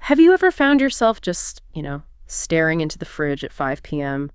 Have you ever found yourself just, staring into the fridge at 5 p.m.,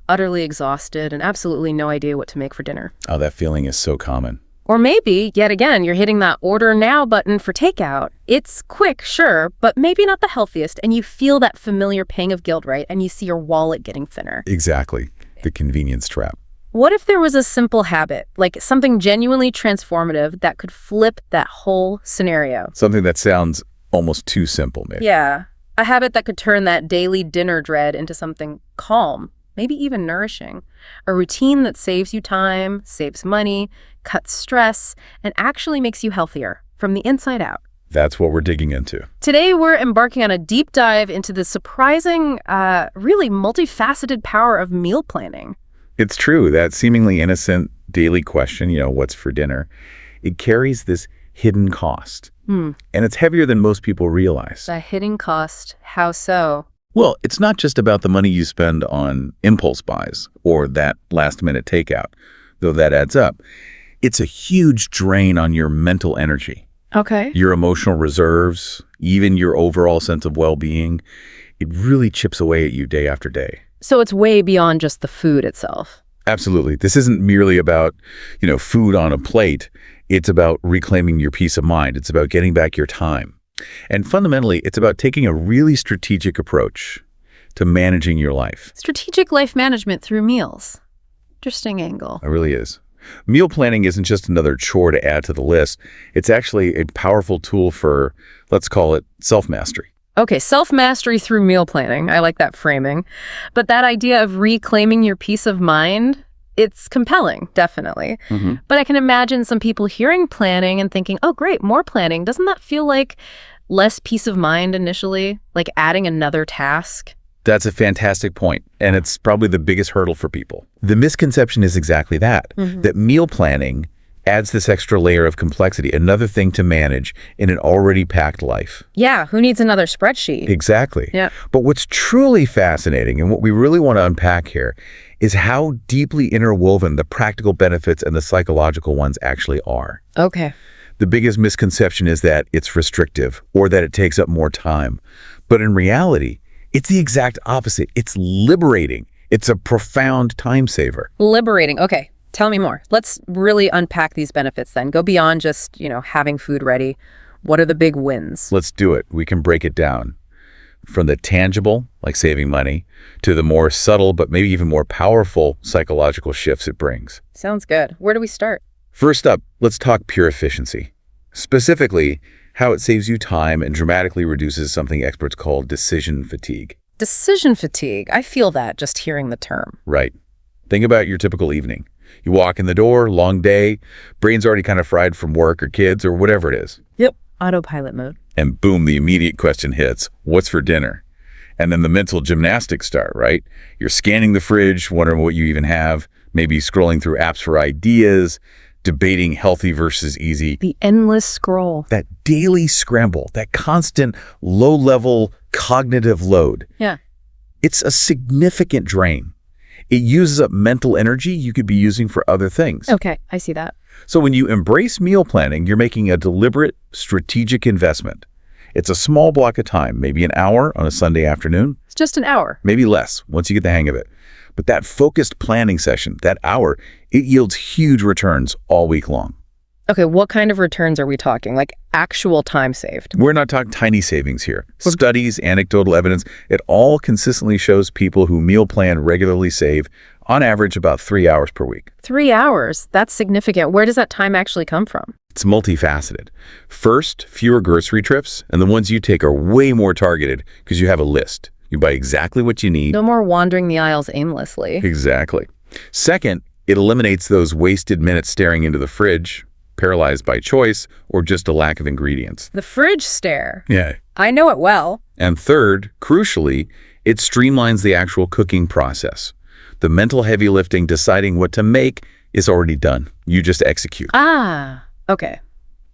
utterly exhausted and absolutely no idea what to make for dinner? Oh, that feeling is so common. Or maybe, yet again, you're hitting that order now button for takeout. It's quick, sure, but maybe not the healthiest, and you feel that familiar pang of guilt, right? And you see your wallet getting thinner. Exactly. The convenience trap. What if there was a simple habit, like something genuinely transformative that could flip that whole scenario? Something that sounds almost too simple, maybe. Yeah, a habit that could turn that daily dinner dread into something calm, maybe even nourishing. A routine that saves you time, saves money, cuts stress, and actually makes you healthier from the inside out. That's what we're digging into. Today, we're embarking on a deep dive into the surprising, really multifaceted power of meal planning. It's true, that seemingly innocent daily question, what's for dinner, it carries this hidden cost. And it's heavier than most people realize. The hidden cost, how so? Well, it's not just about the money you spend on impulse buys or that last-minute takeout, though that adds up. It's a huge drain on your mental energy. Okay. Your emotional reserves, even your overall sense of well-being. It really chips away at you day after day. So it's way beyond just the food itself. Absolutely. This isn't merely about, food on a plate. It's about reclaiming your peace of mind. It's about getting back your time. And fundamentally, it's about taking a really strategic approach to managing your life. Strategic life management through meals. Interesting angle. It really is. Meal planning isn't just another chore to add to the list. It's actually a powerful tool for, let's call it, self-mastery. Okay, self-mastery through meal planning. I like that framing. But that idea of reclaiming your peace of mind, it's compelling, definitely. But I can imagine some people hearing planning and thinking, oh, great, more planning. Doesn't that feel like less peace of mind initially? Like adding another task? That's a fantastic point, and it's probably the biggest hurdle for people. The misconception is exactly that, that meal planning adds this extra layer of complexity, another thing to manage in an already packed life. Yeah, who needs another spreadsheet? Exactly. Yeah. But what's truly fascinating, and what we really want to unpack here, is how deeply interwoven the practical benefits and the psychological ones actually are. Okay. The biggest misconception is that it's restrictive or that it takes up more time. But in reality, it's the exact opposite. It's liberating. It's a profound time saver. Liberating. Okay. Tell me more. Let's really unpack these benefits then. Go beyond just, having food ready. What are the big wins? Let's do it. We can break it down. From the tangible, like saving money, to the more subtle but maybe even more powerful psychological shifts it brings. Sounds good. Where do we start? First up, let's talk pure efficiency. Specifically, how it saves you time and dramatically reduces something experts call decision fatigue. Decision fatigue. I feel that just hearing the term. Right. Think about your typical evening. You walk in the door, long day, brain's already kind of fried from work or kids or whatever it is. Yep. Autopilot mode. And boom, the immediate question hits, what's for dinner? And then the mental gymnastics start, right? You're scanning the fridge, wondering what you even have, maybe scrolling through apps for ideas, debating healthy versus easy. The endless scroll. That daily scramble, that constant low-level cognitive load. Yeah. It's a significant drain. It uses up mental energy you could be using for other things. Okay, I see that. So when you embrace meal planning, you're making a deliberate, strategic investment. It's a small block of time, maybe an hour on a Sunday afternoon. It's just an hour. Maybe less, once you get the hang of it. But that focused planning session, that hour, it yields huge returns all week long. Okay, what kind of returns are we talking? Like actual time saved? We're not talking tiny savings here. Studies, anecdotal evidence, it all consistently shows people who meal plan regularly save, on average, about 3 hours per week. 3 hours? That's significant. Where does that time actually come from? It's multifaceted. First, fewer grocery trips, and the ones you take are way more targeted because you have a list. You buy exactly what you need. No more wandering the aisles aimlessly. Exactly. Second, it eliminates those wasted minutes staring into the fridge, paralyzed by choice, or just a lack of ingredients. The fridge stare. Yeah. I know it well. And third, crucially, it streamlines the actual cooking process. The mental heavy lifting, deciding what to make, is already done. You just execute. Ah, okay.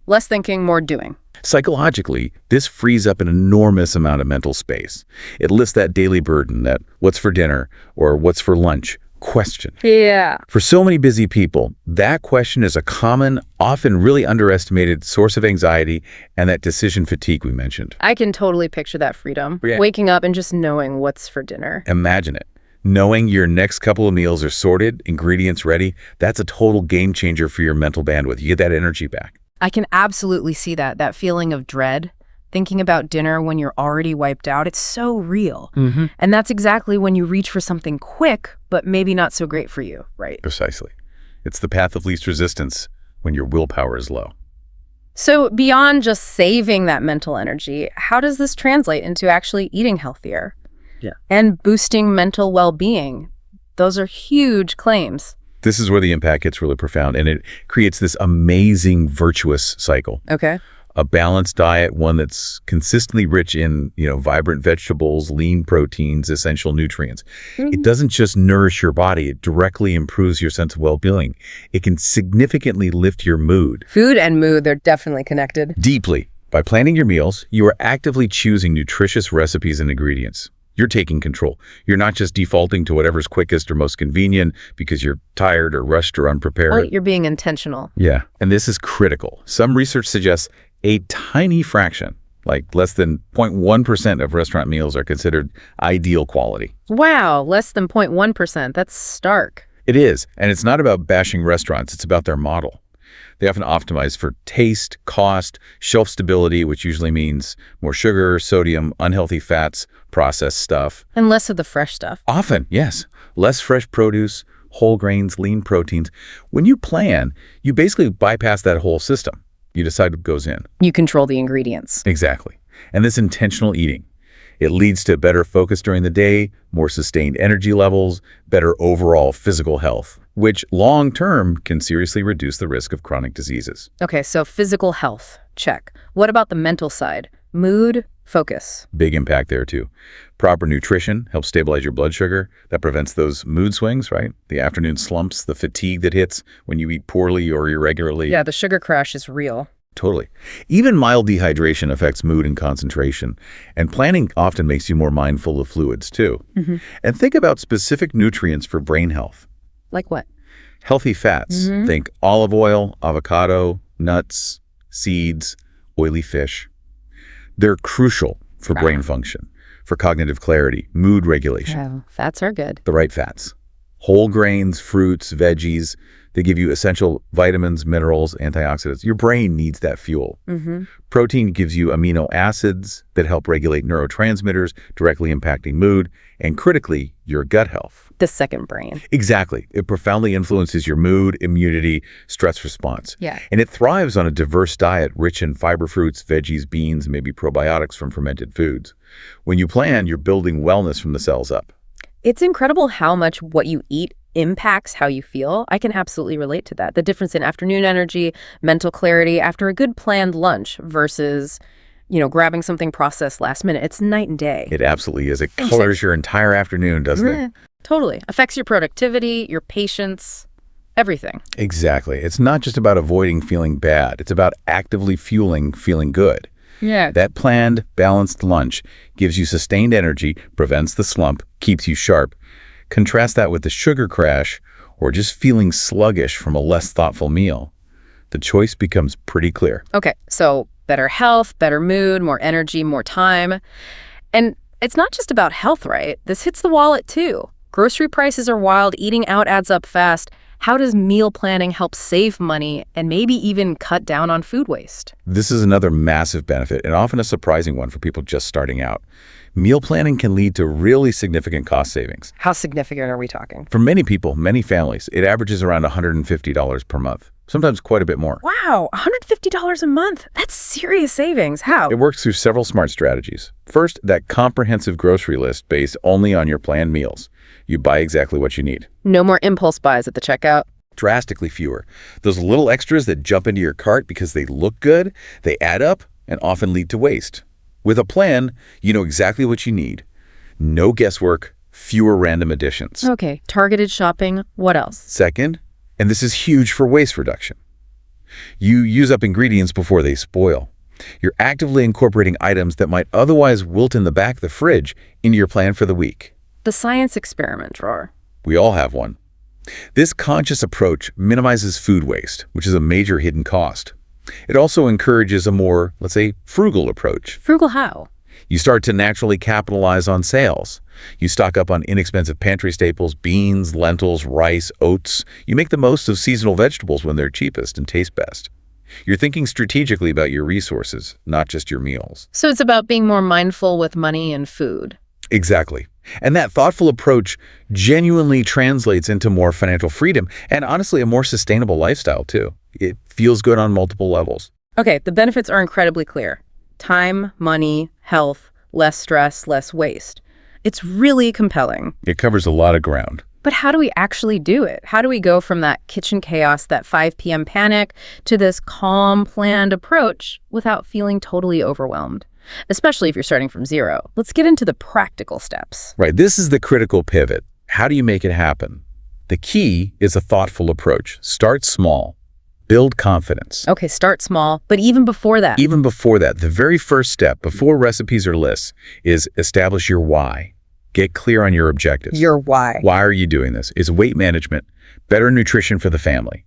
Less thinking, more doing. Psychologically, this frees up an enormous amount of mental space. It lifts that daily burden, that what's for dinner or what's for lunch, Question. Yeah. For so many busy people, that question is a common, often really underestimated source of anxiety and that decision fatigue we mentioned. I can totally picture that freedom. Yeah. Waking up and just knowing what's for dinner. Imagine it. Knowing your next couple of meals are sorted, ingredients ready, that's a total game changer for your mental bandwidth. You get that energy back. I can absolutely see that feeling of dread, thinking about dinner when you're already wiped out. It's so real. And that's exactly when you reach for something quick, but maybe not so great for you, right? Precisely. It's the path of least resistance when your willpower is low. So beyond just saving that mental energy, how does this translate into actually eating healthier? Yeah. And boosting mental well-being? Those are huge claims. This is where the impact gets really profound, and it creates this amazing virtuous cycle. Okay. A balanced diet, one that's consistently rich in, vibrant vegetables, lean proteins, essential nutrients. It doesn't just nourish your body, it directly improves your sense of well-being. It can significantly lift your mood. Food and mood, they're definitely connected. Deeply. By planning your meals, you are actively choosing nutritious recipes and ingredients. You're taking control. You're not just defaulting to whatever's quickest or most convenient because you're tired or rushed or unprepared. Right, you're being intentional. Yeah, and this is critical. Some research suggests a tiny fraction, like less than 0.1% of restaurant meals are considered ideal quality. Wow, less than 0.1%. That's stark. It is, and it's not about bashing restaurants. It's about their model. They often optimize for taste, cost, shelf stability, which usually means more sugar, sodium, unhealthy fats, processed stuff. And less of the fresh stuff. Often, yes. Less fresh produce, whole grains, lean proteins. When you plan, you basically bypass that whole system. You decide what goes in. You control the ingredients. Exactly. And this intentional eating, it leads to better focus during the day, more sustained energy levels, better overall physical health, which long-term can seriously reduce the risk of chronic diseases. Okay, so physical health, check. What about the mental side? Mood, focus. Big impact there too. Proper nutrition helps stabilize your blood sugar. That prevents those mood swings, right? The afternoon slumps, the fatigue that hits when you eat poorly or irregularly. Yeah, the sugar crash is real. Totally. Even mild dehydration affects mood and concentration. And planning often makes you more mindful of fluids too. And think about specific nutrients for brain health. Like what? Healthy fats. Think olive oil, avocado, nuts, seeds, oily fish. They're crucial for brain function, for cognitive clarity, mood regulation. Oh, fats are good. The right fats. Whole grains, fruits, veggies, they give you essential vitamins, minerals, antioxidants. Your brain needs that fuel. Protein gives you amino acids that help regulate neurotransmitters, directly impacting mood, and critically, your gut health. The second brain. Exactly. It profoundly influences your mood, immunity, stress response. Yeah. And it thrives on a diverse diet rich in fiber fruits, veggies, beans, and maybe probiotics from fermented foods. When you plan, you're building wellness from the cells up. It's incredible how much what you eat impacts how you feel. I can absolutely relate to that. The difference in afternoon energy, mental clarity after a good planned lunch versus, grabbing something processed last minute. It's night and day. It absolutely is. It colors your entire afternoon, doesn't it? Totally. Affects your productivity, your patience, everything. Exactly. It's not just about avoiding feeling bad. It's about actively fueling feeling good. Yeah. That planned, balanced lunch gives you sustained energy, prevents the slump, keeps you sharp. Contrast that with the sugar crash or just feeling sluggish from a less thoughtful meal. The choice becomes pretty clear. Okay, so better health, better mood, more energy, more time. And it's not just about health, right? This hits the wallet too. Grocery prices are wild, eating out adds up fast. How does meal planning help save money and maybe even cut down on food waste? This is another massive benefit and often a surprising one for people just starting out. Meal planning can lead to really significant cost savings. How significant are we talking? For many people, many families, it averages around $150 per month, sometimes quite a bit more. Wow, $150 a month. That's serious savings. How? It works through several smart strategies. First, that comprehensive grocery list based only on your planned meals. You buy exactly what you need. No more impulse buys at the checkout. Drastically fewer. Those little extras that jump into your cart because they look good, they add up and often lead to waste. With a plan, you know exactly what you need. No guesswork, fewer random additions. Okay, targeted shopping. What else? Second, and this is huge for waste reduction, you use up ingredients before they spoil. You're actively incorporating items that might otherwise wilt in the back of the fridge into your plan for the week. The science experiment drawer. We all have one. This conscious approach minimizes food waste, which is a major hidden cost. It also encourages a more, let's say, frugal approach. Frugal how? You start to naturally capitalize on sales. You stock up on inexpensive pantry staples, beans, lentils, rice, oats. You make the most of seasonal vegetables when they're cheapest and taste best. You're thinking strategically about your resources, not just your meals. So it's about being more mindful with money and food. Exactly. And that thoughtful approach genuinely translates into more financial freedom and honestly a more sustainable lifestyle too. It feels good on multiple levels. Okay, the benefits are incredibly clear. Time, money, health, less stress, less waste. It's really compelling. It covers a lot of ground. But how do we actually do it? How do we go from that kitchen chaos, that 5 p.m. panic, to this calm, planned approach without feeling totally overwhelmed? Especially if you're starting from zero. Let's get into the practical steps. Right, this is the critical pivot. How do you make it happen? The key is a thoughtful approach. Start small. Build confidence. Okay, start small, but even before that. Even before that, the very first step, before recipes or lists, is establish your why. Get clear on your objectives. Your why. Why are you doing this? Is weight management, better nutrition for the family?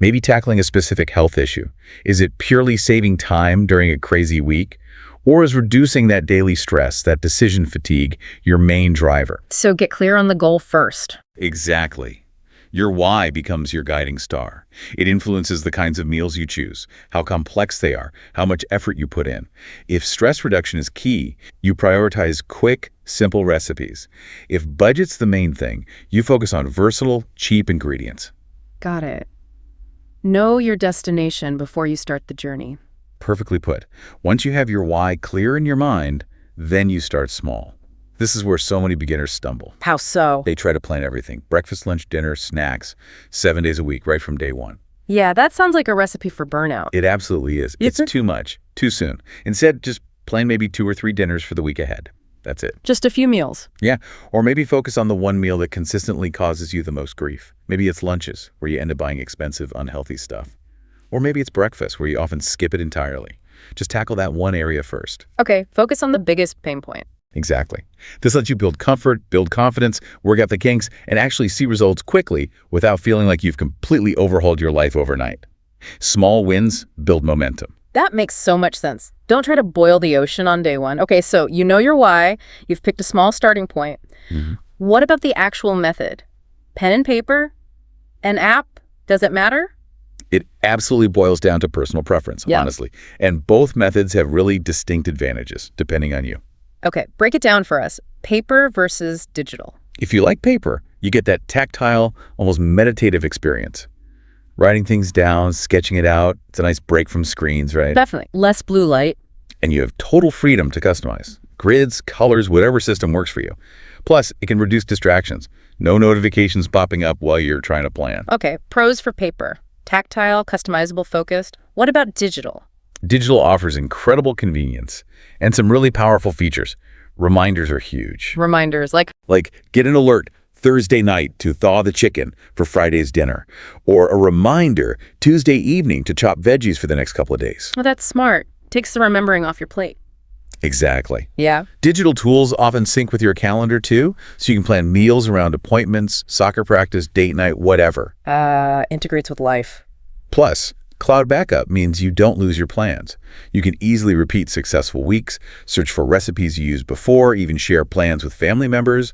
Maybe tackling a specific health issue. Is it purely saving time during a crazy week? Or is reducing that daily stress, that decision fatigue, your main driver? So get clear on the goal first. Exactly. Your why becomes your guiding star. It influences the kinds of meals you choose, how complex they are, how much effort you put in. If stress reduction is key, you prioritize quick, simple recipes. If budget's the main thing, you focus on versatile, cheap ingredients. Got it. Know your destination before you start the journey. Perfectly put. Once you have your why clear in your mind, then you start small. This is where so many beginners stumble. How so? They try to plan everything. Breakfast, lunch, dinner, snacks, 7 days a week, right from day one. Yeah, that sounds like a recipe for burnout. It absolutely is. It's too much, too soon. Instead, just plan maybe 2 or 3 dinners for the week ahead. That's it. Just a few meals. Yeah, or maybe focus on the one meal that consistently causes you the most grief. Maybe it's lunches, where you end up buying expensive, unhealthy stuff. Or maybe it's breakfast, where you often skip it entirely. Just tackle that one area first. Okay, focus on the biggest pain point. Exactly. This lets you build comfort, build confidence, work out the kinks, and actually see results quickly without feeling like you've completely overhauled your life overnight. Small wins build momentum. That makes so much sense. Don't try to boil the ocean on day one. Okay, so you know your why. You've picked a small starting point. What about the actual method? Pen and paper? An app? Does it matter? It absolutely boils down to personal preference, honestly. And both methods have really distinct advantages, depending on you. Okay, break it down for us. Paper versus digital. If you like paper, you get that tactile, almost meditative experience. Writing things down, sketching it out, it's a nice break from screens, right? Definitely. Less blue light. And you have total freedom to customize. Grids, colors, whatever system works for you. Plus, it can reduce distractions. No notifications popping up while you're trying to plan. Okay, pros for paper. Tactile, customizable, focused. What about digital? Digital offers incredible convenience and some really powerful features. Reminders are huge. Reminders, like get an alert Thursday night to thaw the chicken for Friday's dinner, or a reminder Tuesday evening to chop veggies for the next couple of days. oh, that's smart. Takes the remembering off your plate. Exactly. Yeah. Digital tools often sync with your calendar too, so you can plan meals around appointments, soccer practice, date night, whatever. Integrates with life. Plus, cloud backup means you don't lose your plans. You can easily repeat successful weeks, search for recipes you used before, even share plans with family members,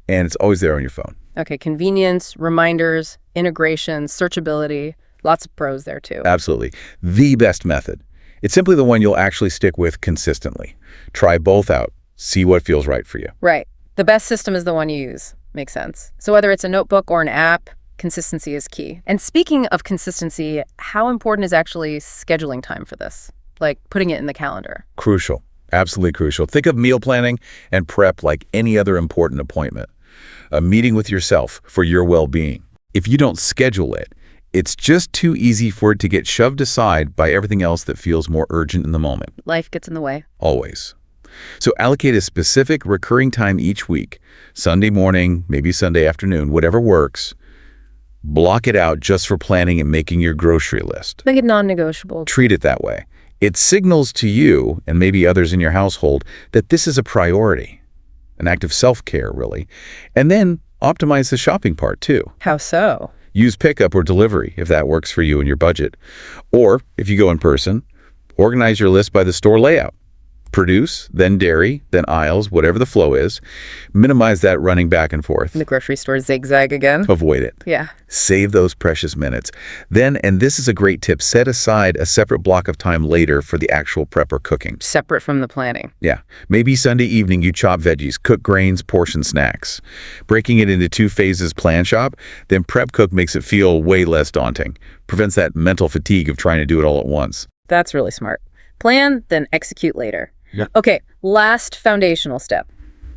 and it's always there on your phone. Okay, convenience, reminders, integration, searchability, lots of pros there too. Absolutely. The best method. It's simply the one you'll actually stick with consistently. Try both out. See what feels right for you. Right. The best system is the one you use. Makes sense. So whether it's a notebook or an app, consistency is key. And speaking of consistency, how important is actually scheduling time for this? Like putting it in the calendar? Crucial. Absolutely crucial. Think of meal planning and prep like any other important appointment. A meeting with yourself for your well-being. If you don't schedule it, it's just too easy for it to get shoved aside by everything else that feels more urgent in the moment. Life gets in the way. Always. So allocate a specific recurring time each week. Sunday morning, maybe Sunday afternoon, whatever works. Block it out just for planning and making your grocery list. Make it non-negotiable. Treat it that way. It signals to you, and maybe others in your household, that this is a priority. An act of self-care, really. And then Optimize the shopping part, too. How so? Use pickup or delivery if that works for you and your budget. Or, if you go in person, organize your list by the store layout. Produce, then dairy, then aisles, whatever the flow is. Minimize that running back and forth. The grocery store zigzag again? Avoid it. Yeah. Save those precious minutes. Then, and this is a great tip, set aside a separate block of time later for the actual prep or cooking. Separate from the planning. Yeah. Maybe Sunday evening you chop veggies, cook grains, portion snacks. Breaking it into 2 phases plan shop, then prep cook makes it feel way less daunting. Prevents that mental fatigue of trying to do it all at once. That's really smart. Plan, then execute later. Yeah. Okay, last foundational step,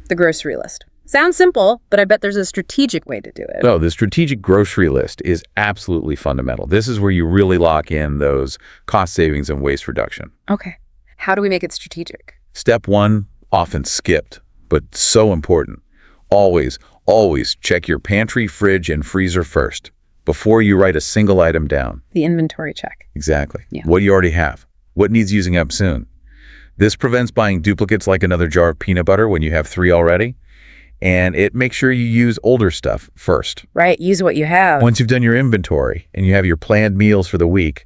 the grocery list. Sounds simple, but I bet there's a strategic way to do it. Oh, the strategic grocery list is absolutely fundamental. This is where you really lock in those cost savings and waste reduction. Okay. How do we make it strategic? Step 1, often skipped, but so important. Always check your pantry, fridge, and freezer first before you write a single item down. The inventory check. Exactly. Yeah. What do you already have? What needs using up soon? This prevents buying duplicates like another jar of peanut butter when you have 3 already. And it makes sure you use older stuff first. Right, use what you have. Once you've done your inventory and you have your planned meals for the week,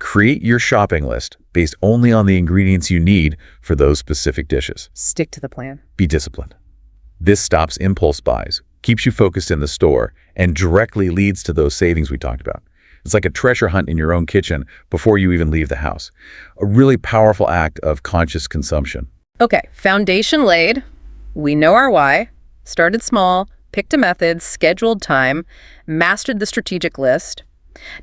create your shopping list based only on the ingredients you need for those specific dishes. Stick to the plan. Be disciplined. This stops impulse buys, keeps you focused in the store, and directly leads to those savings we talked about. It's like a treasure hunt in your own kitchen before you even leave the house. A really powerful act of conscious consumption. Okay, foundation laid. We know our why. Started small, picked a method, scheduled time, mastered the strategic list.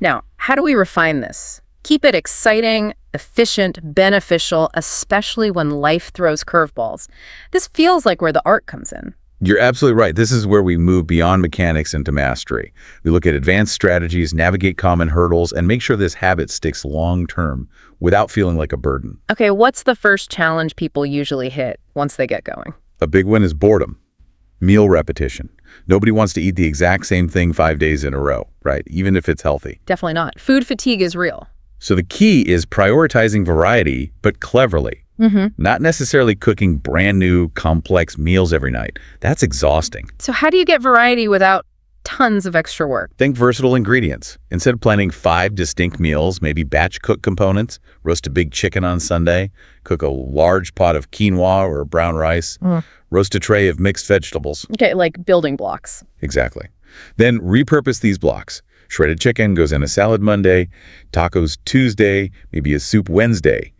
Now, how do we refine this? Keep it exciting, efficient, beneficial, especially when life throws curveballs. This feels like where the art comes in. You're absolutely right. This is where we move beyond mechanics into mastery. We look at advanced strategies, navigate common hurdles, and make sure this habit sticks long-term without feeling like a burden. Okay, what's the first challenge people usually hit once they get going? A big one is boredom. Meal repetition. Nobody wants to eat the exact same thing 5 days in a row, right? Even if it's healthy. Definitely not. Food fatigue is real. So the key is prioritizing variety, but cleverly. Not necessarily cooking brand new, complex meals every night. That's exhausting. So how do you get variety without tons of extra work? Think versatile ingredients. Instead of planning 5 distinct meals, maybe batch cook components, roast a big chicken on Sunday, cook a large pot of quinoa or brown rice, roast a tray of mixed vegetables. Okay, like building blocks. Exactly. Then repurpose these blocks. Shredded chicken goes in a salad Monday, tacos Tuesday, maybe a soup Wednesday.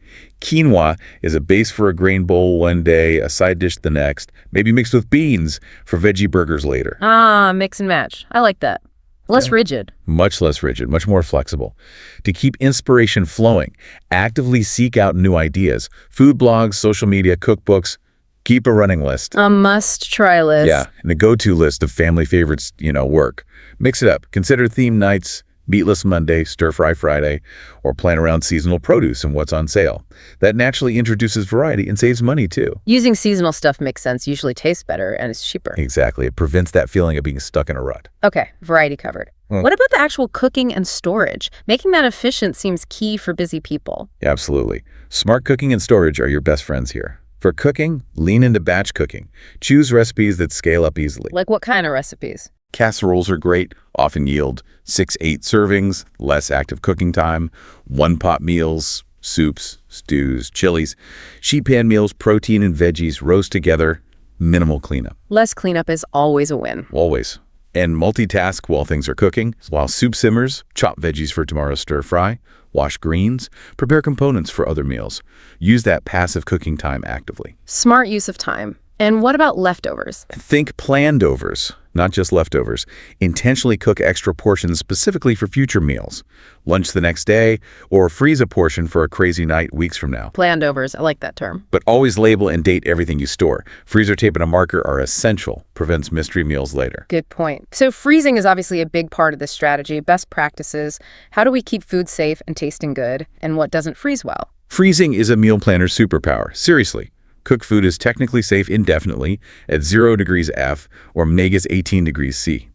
Quinoa is a base for a grain bowl one day, a side dish the next, maybe mixed with beans for veggie burgers later. Ah, mix and match. I like that. Less rigid. Much less rigid, much more flexible. To keep inspiration flowing, actively seek out new ideas. Food blogs, social media, cookbooks. Keep a running list. A must-try list. Yeah, and a go-to list of family favorites, work. Mix it up. Consider theme nights, meatless Monday, stir-fry Friday, or plan around seasonal produce and what's on sale. That naturally introduces variety and saves money, too. Using seasonal stuff makes sense, usually tastes better, and it's cheaper. Exactly. It prevents that feeling of being stuck in a rut. Okay, variety covered. What about the actual cooking and storage? Making that efficient seems key for busy people. Absolutely. Smart cooking and storage are your best friends here. For cooking, lean into batch cooking. Choose recipes that scale up easily. Like what kind of recipes? Casseroles are great, often yield 6-8 servings, less active cooking time, one-pot meals, soups, stews, chilies, sheet pan meals, protein and veggies roast together, minimal cleanup. Less cleanup is always a win. Always. And multitask while things are cooking. While soup simmers, chop veggies for tomorrow's stir-fry, wash greens, prepare components for other meals. Use that passive cooking time actively. Smart use of time. And what about leftovers? Think planned overs, not just leftovers. Intentionally cook extra portions specifically for future meals. Lunch the next day, or freeze a portion for a crazy night weeks from now. Planned overs. I like that term. But always label and date everything you store. Freezer tape and a marker are essential. Prevents mystery meals later. Good point. So freezing is obviously a big part of this strategy. Best practices. How do we keep food safe and tasting good? And what doesn't freeze well? Freezing is a meal planner's superpower. Seriously. Cooked food is technically safe indefinitely at 0 degrees F or megas 18 degrees C.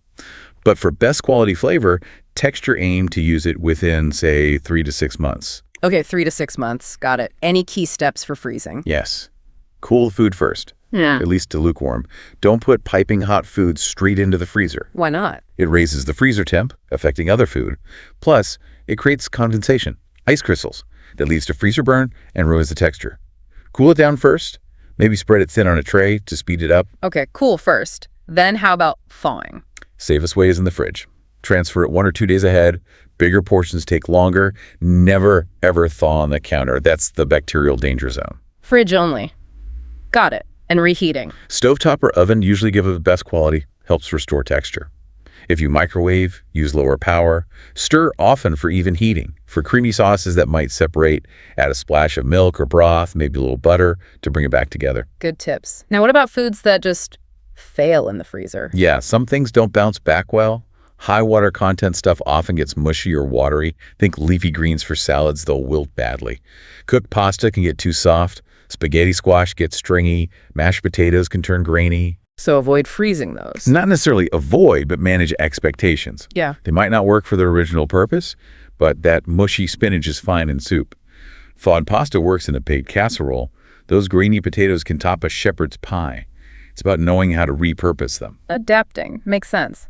But for best quality flavor, texture aim to use it within, say, 3 to 6 months. Okay, 3 to 6 months. Got it. Any key steps for freezing? Yes. Cool food first. Yeah. at least to lukewarm. Don't put piping hot food straight into the freezer. Why not? It raises the freezer temp, affecting other food. Plus, it creates condensation, ice crystals, that leads to freezer burn and ruins the texture. Cool it down first. Maybe spread it thin on a tray to speed it up. Okay, cool first. Then how about thawing? Safest way is in the fridge. Transfer it 1 or 2 days ahead. Bigger portions take longer. Never, ever thaw on the counter. That's the bacterial danger zone. Fridge only. Got it. And reheating. Stovetop or oven usually give the best quality, helps restore texture. If you microwave, use lower power. Stir often for even heating. For creamy sauces that might separate, add a splash of milk or broth, maybe a little butter to bring it back together. Good tips. Now, what about foods that just fail in the freezer? Yeah, some things don't bounce back well. High water content stuff often gets mushy or watery. Think leafy greens for salads, they'll wilt badly. Cooked pasta can get too soft. Spaghetti squash gets stringy. Mashed potatoes can turn grainy. So avoid freezing those. Not necessarily avoid, but manage expectations. Yeah. They might not work for their original purpose, but that mushy spinach is fine in soup. Thawed pasta works in a baked casserole. Those grainy potatoes can top a shepherd's pie. It's about knowing how to repurpose them. Adapting. Makes sense.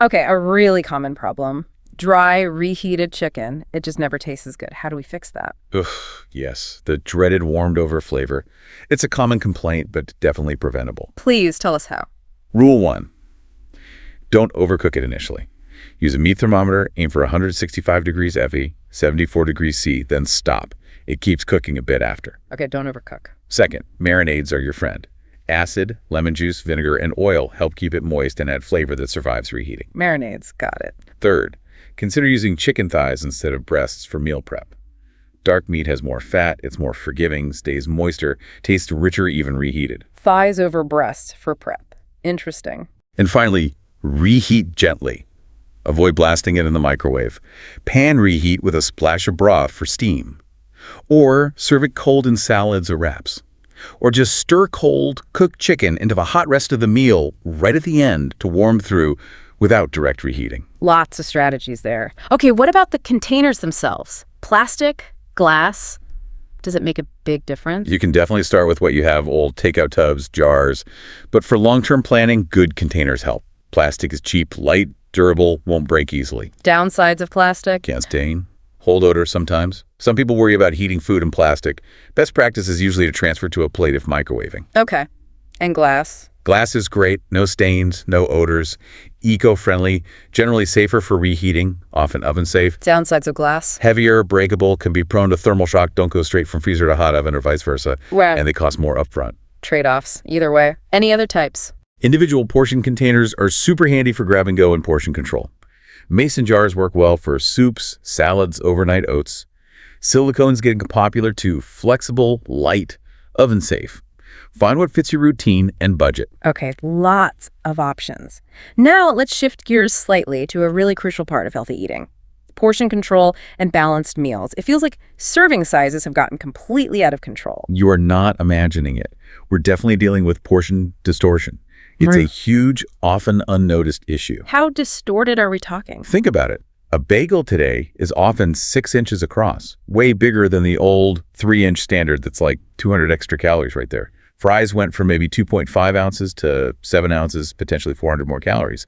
Okay, a really common problem. Dry, reheated chicken. It just never tastes as good. How do we fix that? Ugh, yes, the dreaded warmed-over flavor. It's a common complaint, but definitely preventable. Please tell us how. Rule 1. Don't overcook it initially. Use a meat thermometer, aim for 165 degrees FE, 74 degrees C, then stop. It keeps cooking a bit after. Okay, don't overcook. Second, marinades are your friend. Acid, lemon juice, vinegar, and oil help keep it moist and add flavor that survives reheating. Marinades, got it. Third, consider using chicken thighs instead of breasts for meal prep. Dark meat has more fat, it's more forgiving, stays moister, tastes richer even reheated. Thighs over breast for prep. Interesting. And finally, reheat gently. Avoid blasting it in the microwave. Pan reheat with a splash of broth for steam. Or serve it cold in salads or wraps. Or just stir cold, cooked chicken into the hot rest of the meal right at the end to warm through without direct reheating. Lots of strategies there. Okay, what about the containers themselves? Plastic, glass? Does it make a big difference? You can definitely start with what you have, old takeout tubs, jars. But for long-term planning, good containers help. Plastic is cheap, light, durable, won't break easily. Downsides of plastic? Can't stain. Hold odor sometimes. Some people worry about heating food in plastic. Best practice is usually to transfer to a plate if microwaving. Okay. And glass? Glass is great. No stains, no odors. Eco-friendly, generally safer for reheating, often oven safe. Downsides of glass? Heavier, breakable, can be prone to thermal shock. Don't go straight from freezer to hot oven or vice versa. Right. And they cost more upfront. Trade-offs, either way. Any other types? Individual portion containers are super handy for grab and go and portion control. Mason jars work well for soups, salads, overnight oats. Silicone's getting popular too. Flexible, light, oven safe. Find what fits your routine and budget. Okay, lots of options. Now let's shift gears slightly to a really crucial part of healthy eating. Portion control and balanced meals. It feels like serving sizes have gotten completely out of control. You are not imagining it. We're definitely dealing with portion distortion. It's a huge, often unnoticed issue. How distorted are we talking? Think about it. A bagel today is often 6 inches across, way bigger than the old 3-inch standard that's like 200 extra calories right there. Fries went from maybe 2.5 ounces to 7 ounces, potentially 400 more calories.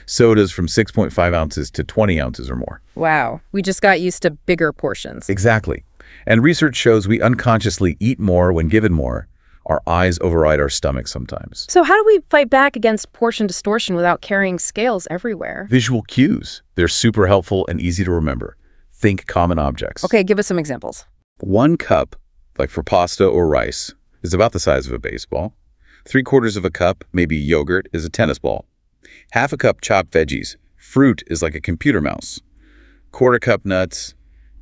Sodas from 6.5 ounces to 20 ounces or more. Wow, we just got used to bigger portions. Exactly. And research shows we unconsciously eat more when given more. Our eyes override our stomachs sometimes. So how do we fight back against portion distortion without carrying scales everywhere? Visual cues. They're super helpful and easy to remember. Think common objects. Okay, give us some examples. 1 cup, like for pasta or rice, is about the size of a baseball. 3/4 of a cup, maybe yogurt, is a tennis ball. 1/2 cup chopped veggies. Fruit is like a computer mouse. 1/4 cup nuts.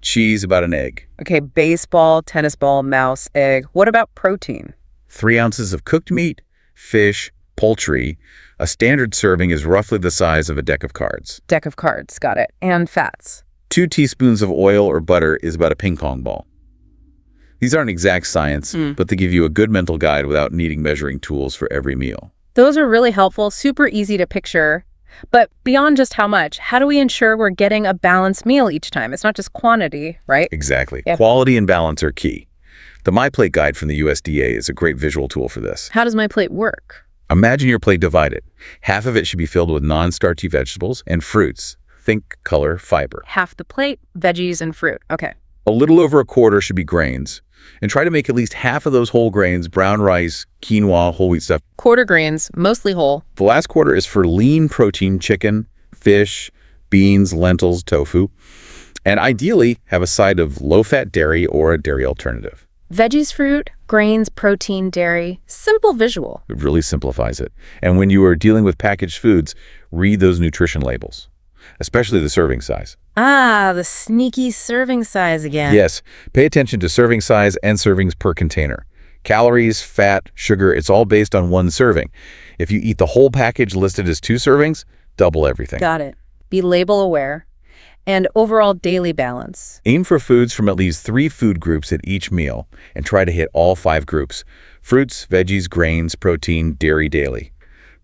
Cheese about an egg. Okay, baseball, tennis ball, mouse, egg. What about protein? 3 ounces of cooked meat, fish, poultry. A standard serving is roughly the size of a deck of cards. Deck of cards, got it. And fats. 2 teaspoons of oil or butter is about a ping pong ball. These aren't exact science, but they give you a good mental guide without needing measuring tools for every meal. Those are really helpful, super easy to picture. But beyond just how much, how do we ensure we're getting a balanced meal each time? It's not just quantity, right? Exactly. Yeah. Quality and balance are key. The My Plate guide from the USDA is a great visual tool for this. How does my plate work? Imagine your plate divided. Half of it should be filled with non-starchy vegetables and fruits. Think color, fiber. Half the plate, veggies and fruit. Okay. A little over a quarter should be grains. And try to make at least half of those whole grains, brown rice, quinoa, whole wheat stuff. Quarter grains, mostly whole. The last quarter is for lean protein, chicken, fish, beans, lentils, tofu. And ideally, have a side of low-fat dairy or a dairy alternative. Veggies, fruit, grains, protein, dairy. Simple visual. It really simplifies it. And when you are dealing with packaged foods, read those nutrition labels, especially the serving size. Ah, the sneaky serving size again. Yes, pay attention to serving size and servings per container. Calories, fat, sugar, it's all based on one serving. If you eat the whole package listed as 2 servings, double everything. Got it. Be label aware. And overall daily balance. Aim for foods from at least 3 food groups at each meal and try to hit all 5 groups. Fruits, veggies, grains, protein, dairy daily.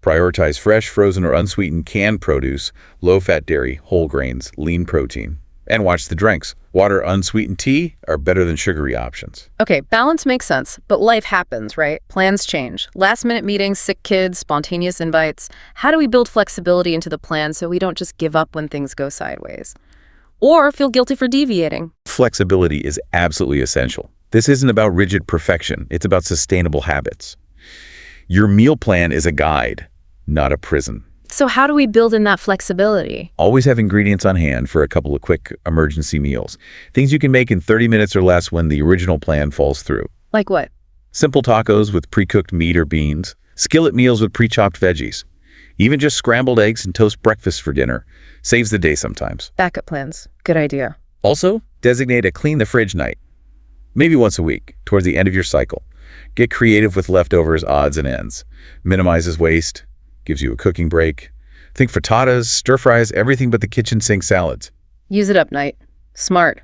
Prioritize fresh, frozen, or unsweetened canned produce, low-fat dairy, whole grains, lean protein. And watch the drinks. Water, unsweetened tea are better than sugary options. Okay, balance makes sense, but life happens, right? Plans change. Last-minute meetings, sick kids, spontaneous invites. How do we build flexibility into the plan so we don't just give up when things go sideways? Or feel guilty for deviating? Flexibility is absolutely essential. This isn't about rigid perfection. It's about sustainable habits. Your meal plan is a guide, not a prison. So how do we build in that flexibility? Always have ingredients on hand for a couple of quick emergency meals. Things you can make in 30 minutes or less when the original plan falls through. Like what? Simple tacos with pre-cooked meat or beans. Skillet meals with pre-chopped veggies. Even just scrambled eggs and toast breakfast for dinner. Saves the day sometimes. Backup plans. Good idea. Also, designate a clean the fridge night. Maybe once a week, towards the end of your cycle. Get creative with leftovers, odds and ends. Minimizes waste. Gives you a cooking break. Think frittatas, stir fries, everything but the kitchen sink salads. Use it up night. Smart.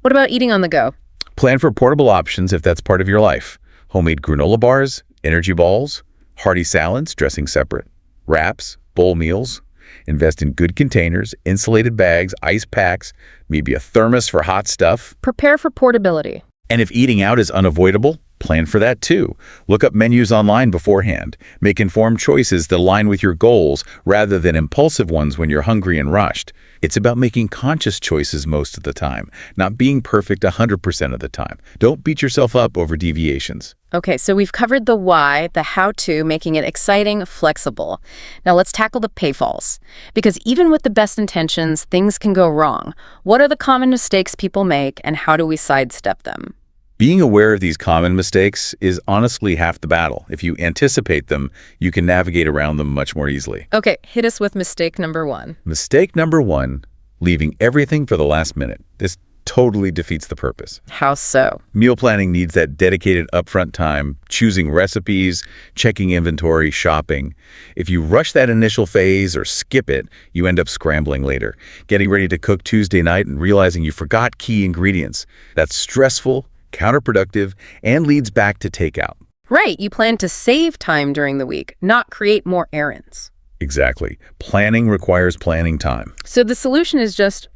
What about eating on the go? Plan for portable options if that's part of your life. Homemade granola bars, energy balls, hearty salads, dressing separate, wraps, bowl meals. Invest in good containers, insulated bags, ice packs, maybe a thermos for hot stuff. Prepare for portability. And if eating out is unavoidable, plan for that too. Look up menus online beforehand. Make informed choices that align with your goals rather than impulsive ones when you're hungry and rushed. It's about making conscious choices most of the time, not being perfect 100% of the time. Don't beat yourself up over deviations. Okay, so we've covered the why, the how-to, making it exciting, flexible. Now let's tackle the pitfalls. Because even with the best intentions, things can go wrong. What are the common mistakes people make, and how do we sidestep them? Being aware of these common mistakes is honestly half the battle. If you anticipate them, you can navigate around them much more easily. Okay, hit us with mistake number 1. Mistake number 1, leaving everything for the last minute. This totally defeats the purpose. How so? Meal planning needs that dedicated upfront time, choosing recipes, checking inventory, shopping. If you rush that initial phase or skip it, you end up scrambling later, getting ready to cook Tuesday night and realizing you forgot key ingredients. That's stressful, counterproductive, and leads back to takeout. Right, you plan to save time during the week, not create more errands. Exactly. Planning requires planning time. So the solution is just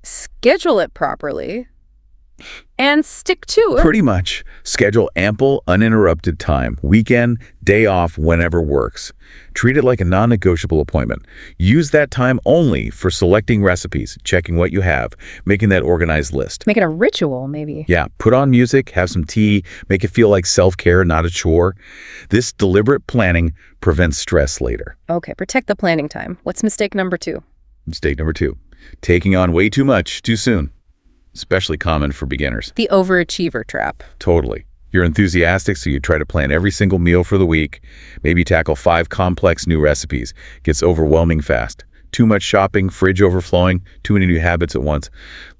schedule it properly and stick to it. Pretty much. Schedule ample, uninterrupted time. Weekend, day off, whenever works. Treat it like a non-negotiable appointment. Use that time only for selecting recipes, checking what you have, making that organized list. Make it a ritual, maybe. Yeah, put on music, have some tea, make it feel like self-care, not a chore. This deliberate planning prevents stress later. Okay, protect the planning time. What's mistake number 2? Mistake number 2, taking on way too much too soon. Especially common for beginners. The overachiever trap. Totally. You're enthusiastic, so you try to plan every single meal for the week, maybe tackle 5 complex new recipes. Gets overwhelming fast. Too much shopping, fridge overflowing, too many new habits at once,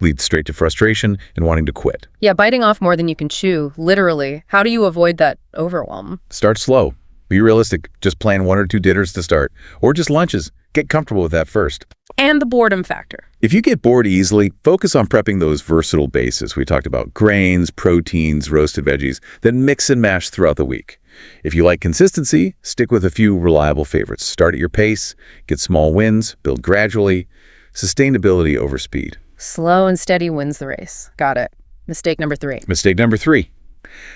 leads straight to frustration and wanting to quit. Yeah, biting off more than you can chew, literally. How do you avoid that overwhelm? Start slow. Be realistic. Just plan 1 or 2 dinners to start, or just lunches. Get comfortable with that first. And the boredom factor. If you get bored easily, focus on prepping those versatile bases. We talked about grains, proteins, roasted veggies, then mix and mash throughout the week. If you like consistency, stick with a few reliable favorites. Start at your pace, get small wins, build gradually. Sustainability over speed. Slow and steady wins the race. Got it. Mistake number 3. Mistake number 3,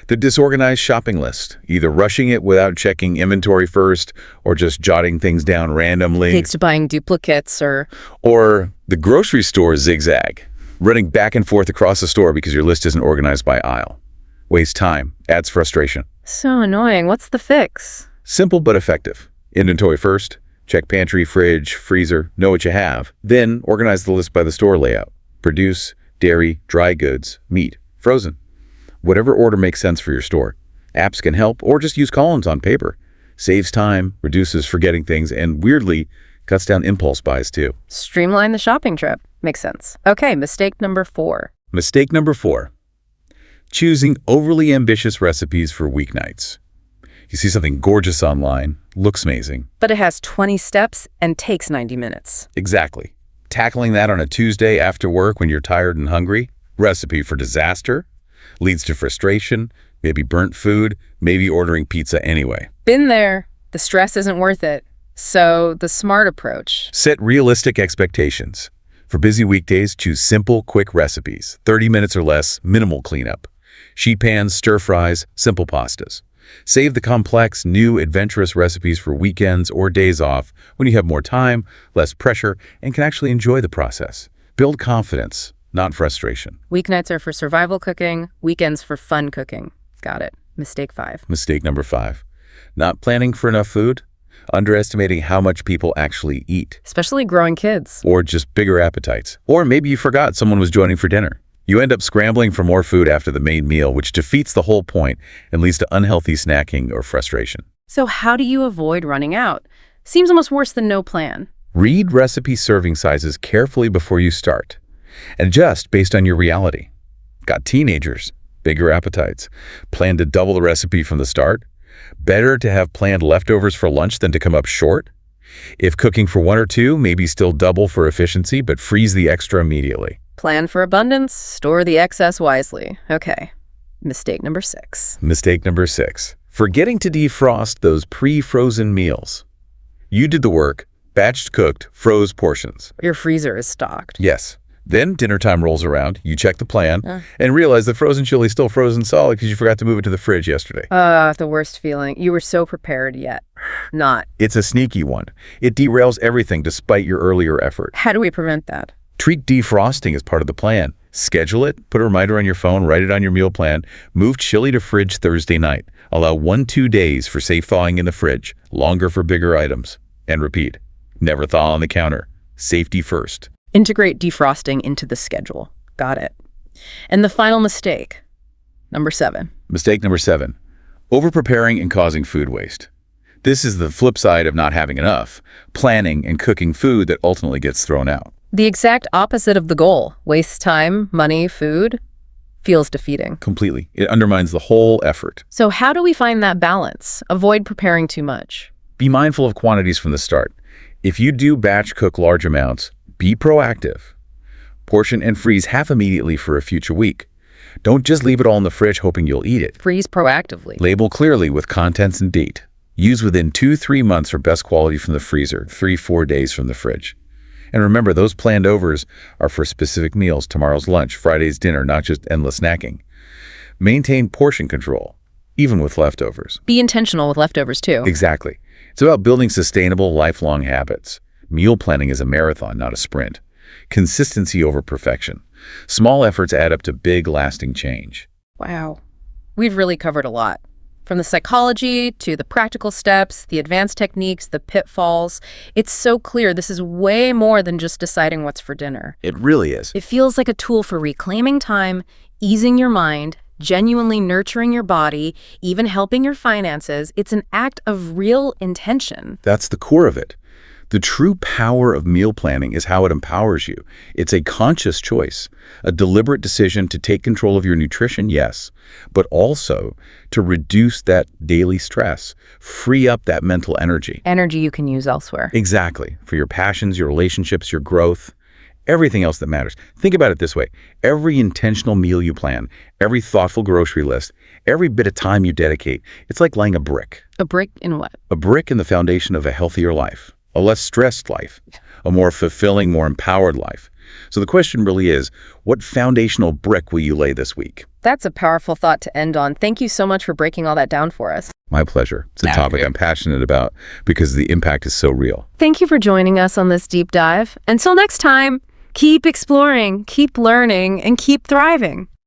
The disorganized shopping list, either rushing it without checking inventory first or just jotting things down randomly. Leads to buying duplicates Or the grocery store zigzag, running back and forth across the store because your list isn't organized by aisle. Waste time, adds frustration. So annoying. What's the fix? Simple but effective. Inventory first, check pantry, fridge, freezer, know what you have. Then organize the list by the store layout. Produce, dairy, dry goods, meat, frozen. Whatever order makes sense for your store. Apps can help, or just use columns on paper. Saves time, reduces forgetting things, and weirdly, cuts down impulse buys too. Streamline the shopping trip. Makes sense. Okay, mistake number 4. Mistake number 4. Choosing overly ambitious recipes for weeknights. You see something gorgeous online, looks amazing. But it has 20 steps and takes 90 minutes. Exactly. Tackling that on a Tuesday after work when you're tired and hungry, recipe for disaster, leads to frustration, maybe burnt food, maybe ordering pizza anyway. Been there. The stress isn't worth it. So the smart approach. Set realistic expectations. For busy weekdays, choose simple, quick recipes, 30 minutes or less, minimal cleanup. Sheet pans, stir fries, simple pastas. Save the complex, new, adventurous recipes for weekends or days off when you have more time, less pressure, and can actually enjoy the process. Build confidence, not frustration. Weeknights are for survival cooking, weekends for fun cooking. Got it. Mistake 5. Mistake number 5. Not planning for enough food, underestimating how much people actually eat. Especially growing kids. Or just bigger appetites. Or maybe you forgot someone was joining for dinner. You end up scrambling for more food after the main meal, which defeats the whole point and leads to unhealthy snacking or frustration. So how do you avoid running out? Seems almost worse than no plan. Read recipe serving sizes carefully before you start. And adjust based on your reality. Got teenagers, bigger appetites. Plan to double the recipe from the start. Better to have planned leftovers for lunch than to come up short. If cooking for 1 or 2, maybe still double for efficiency, but freeze the extra immediately. Plan for abundance, store the excess wisely. Okay. Mistake number 6. Mistake number 6. Forgetting to defrost those pre-frozen meals. You did the work, batched cooked, froze portions. Your freezer is stocked. Yes. Then dinner time rolls around, you check the plan, and realize the frozen chili is still frozen solid because you forgot to move it to the fridge yesterday. The worst feeling. You were so prepared, yet not. It's a sneaky one. It derails everything despite your earlier effort. How do we prevent that? Treat defrosting as part of the plan. Schedule it, put a reminder on your phone, write it on your meal plan, move chili to fridge Thursday night. Allow 1-2 days for safe thawing in the fridge, longer for bigger items. And repeat, never thaw on the counter. Safety first. Integrate defrosting into the schedule. Got it. And the final mistake, number 7. Mistake number 7, over-preparing and causing food waste. This is the flip side of not having enough, planning and cooking food that ultimately gets thrown out. The exact opposite of the goal. Wastes time, money, food. Feels defeating. Completely. It undermines the whole effort. So how do we find that balance? Avoid preparing too much. Be mindful of quantities from the start. If you do batch cook large amounts, be proactive. Portion and freeze half immediately for a future week. Don't just leave it all in the fridge hoping you'll eat it. Freeze proactively. Label clearly with contents and date. Use within 2-3 months for best quality from the freezer, 3-4 days from the fridge. And remember, those planned overs are for specific meals, tomorrow's lunch, Friday's dinner, not just endless snacking. Maintain portion control, even with leftovers. Be intentional with leftovers too. Exactly. It's about building sustainable, lifelong habits. Meal planning is a marathon, not a sprint. Consistency over perfection. Small efforts add up to big, lasting change. Wow. We've really covered a lot. From the psychology to the practical steps, the advanced techniques, the pitfalls. It's so clear this is way more than just deciding what's for dinner. It really is. It feels like a tool for reclaiming time, easing your mind, genuinely nurturing your body, even helping your finances. It's an act of real intention. That's the core of it. The true power of meal planning is how it empowers you. It's a conscious choice, a deliberate decision to take control of your nutrition, yes, but also to reduce that daily stress, free up that mental energy. Energy you can use elsewhere. Exactly. For your passions, your relationships, your growth, everything else that matters. Think about it this way. Every intentional meal you plan, every thoughtful grocery list, every bit of time you dedicate, it's like laying a brick. A brick in what? A brick in the foundation of a healthier life. A less stressed life, a more fulfilling, more empowered life. So the question really is, what foundational brick will you lay this week? That's a powerful thought to end on. Thank you so much for breaking all that down for us. My pleasure. It's a topic I'm passionate about because the impact is so real. Thank you for joining us on this deep dive. Until next time, keep exploring, keep learning, and keep thriving.